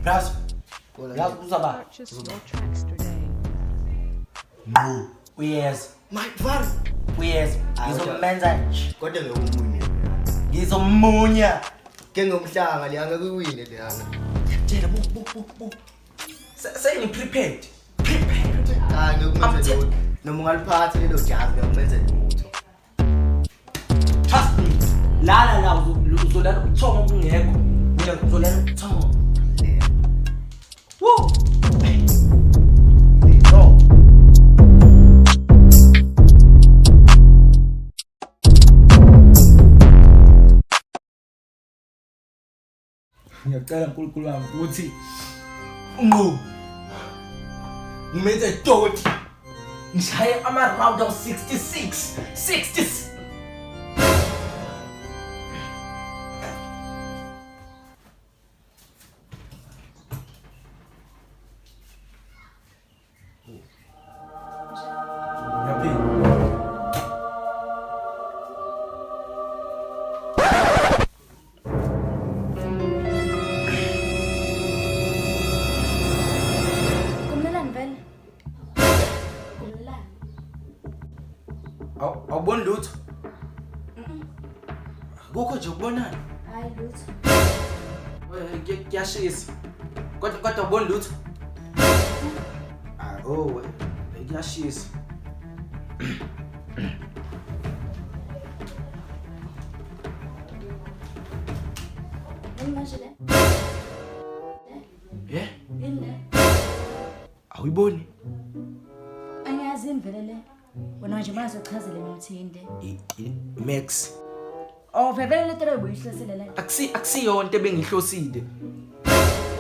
Yazi uzaba Purchase your tracks today. no uyeza Mike uyeza ngizomenza nje kodwa ngekumunye ngizomunya ke ngomhlanga liyanga kuwine liyanga tshela bu prepared hayi ngikumenze lo noma ungaliphatha lelo jazi ngikumenze lutho trust me lala la uzolala ubuthongo kungekho mina ngizolala ubuthongo woo no ngiyacela uNkulunkulu wami ukuthi ngo ngimenze doti ngishaye ama-round of 66 awuboni lutho kukho nje ukubonana Hayi lutho. kuyashisa kodwa awuboni lutho kuyashisa Manje le. Yini? awuyiboni Angazi imvele le. Wena nje manje uchazele mina uthinde. Max Oh, vele le tero ubuyihlasile la. akusiyonto ebengihlosile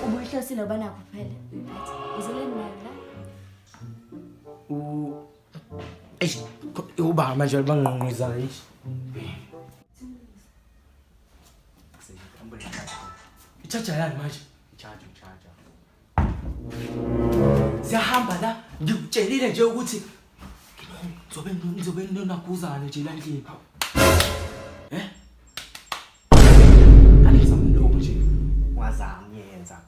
Ubuyihlasile ubana kuphela uyiphathe. Izele nayo la. uba manje bangqongqiza nje ichaja yani manje charge siyahamba la ngikutshelile nje ukuthi ngizobe nginakuzana nje la endlini anizama lokho nje wazama yenza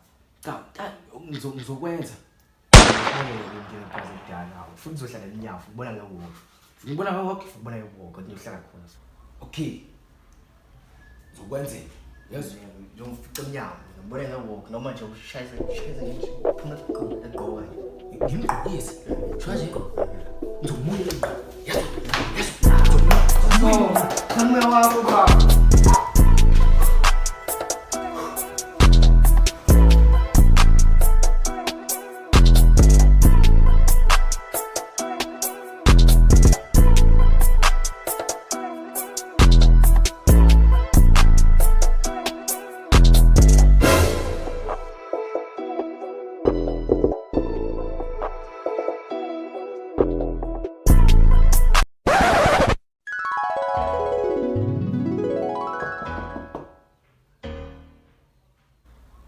ngizokwenza futhi uzohlala eminyafu ubona ngewoko ngibona ngawakhe ubona ngewoko kodwa uhlala khona okay zokwenzela yazi ngizofica eminyafu ngibona ngewoko noma nje ushayise nje phuma egqoka ngimgqokise shaje ngizomunya yazi Kame wako baba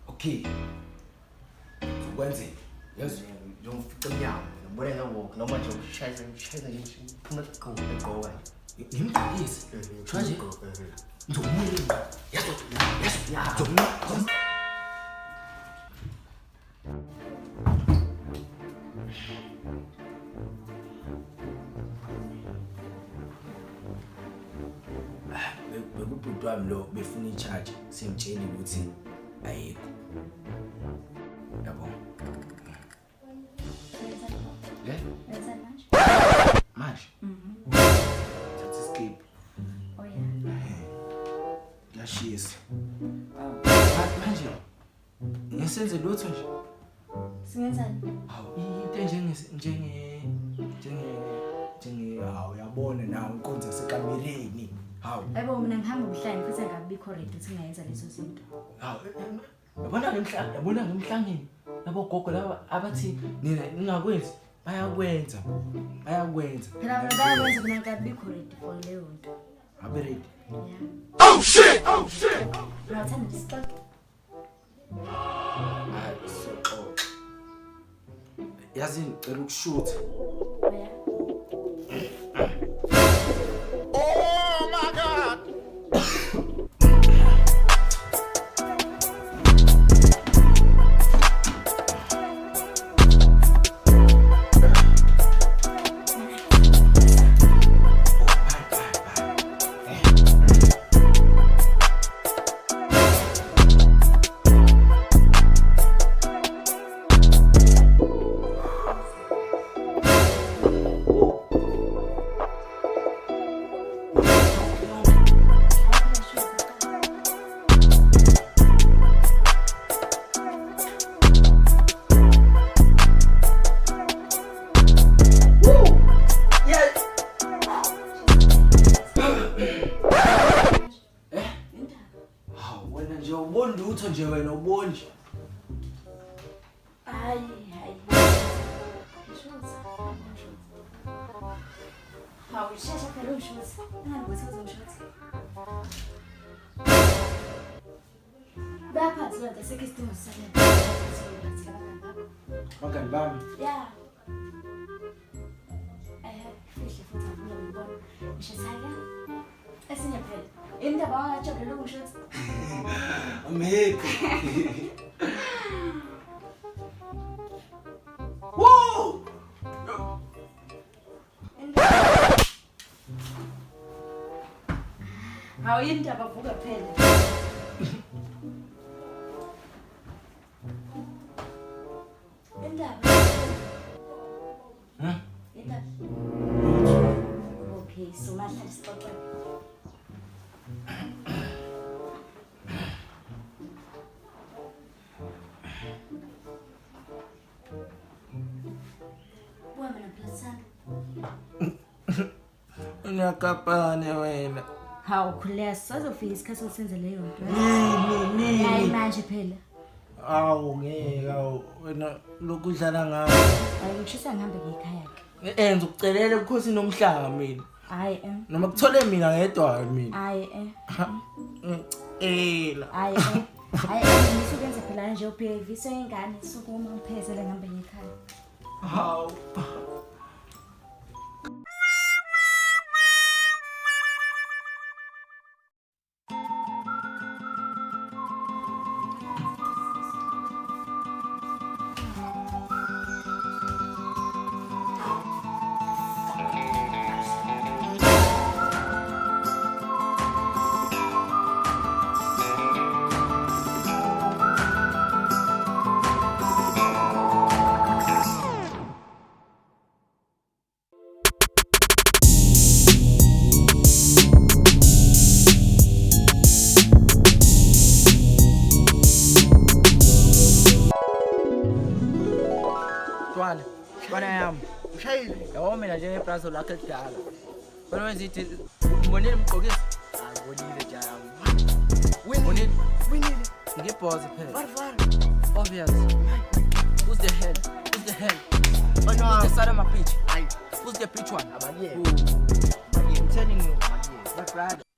okay zokwenzela yazi ngizofica eminyafu ngibona ngewoko noma nje ushayise nje phuma egqoka ngimgqokise shaje ngizomunya yazi bekubhuti wami lo befuna i-charge sengitshela ukuthi ayikho yabo Wenza manje? manje thatha iskip Oh yeah. yashisa manje ngisenze lutho nje Singenzani? hawu into njenge hawu yabona nawe inkonzo yasekamereni hawu Yebo mina ngihamba ubuhlanje futhi angabikho ready ukuthi ngingayenza lezo zinto. hawu yabona ngemhlangeni labo gogo laba abathi nina ningakwenzi bayakwenza Phela mina bayakwenza mina ngabikho ready for leyo nto. abe ready Yeah. oh shit Ngathanda isixoxo. hayi soxoxa yazi ngicela ukushutha Oh yeah. nje ubona lutho nje wena ubona nje. Hayi. Shutha. Hawu shesha phela ushutha. Ungabuthi uzomshutha. Baphathi wena sekhe isidingo sisale. Bakani bami. Yeah. Fihle futhi ngifuna ukubona. Ngisho saka. Esinye phela. Indaba wangajabula ukungishutha. I'm happy. Whoa! Hawu indaba vuka phela. Indaba. Huh? Indaba. Okay, so manje sixoxe. Buhamba noPlasando. Unakapane wena. Hawu khuleka sizofika isikhathi sokusenza leyo nto. Nini. Hayi manje phela. Awu ngeke awu wena lokudlala ngawo. Hayi ngishisa ngihambe ngekhaya. Enza ukucelela ukhosi nomhlanga mina. Hayi Noma kuthole mina ngedwa mina. hayi Ela. hayi hayi ngisukenze phela nje ubheviso ingane sukuma ngiphezele ngihambe ngekhaya. Hawu. Bana yami. Ushayile. Yabo mina njengebrazo lakhe kudala. Wena wenza ithi ngonile mgqokisi. Ngibonile jam. Winile. Winile. Ngibhoze phela. Var. Obvious. Who's the hell? Who's the hell? Oh no. Who's the side of my pitch? Hayi. Who's the pitch one? Abanye. Who? I'm telling you. Abanye. My brother.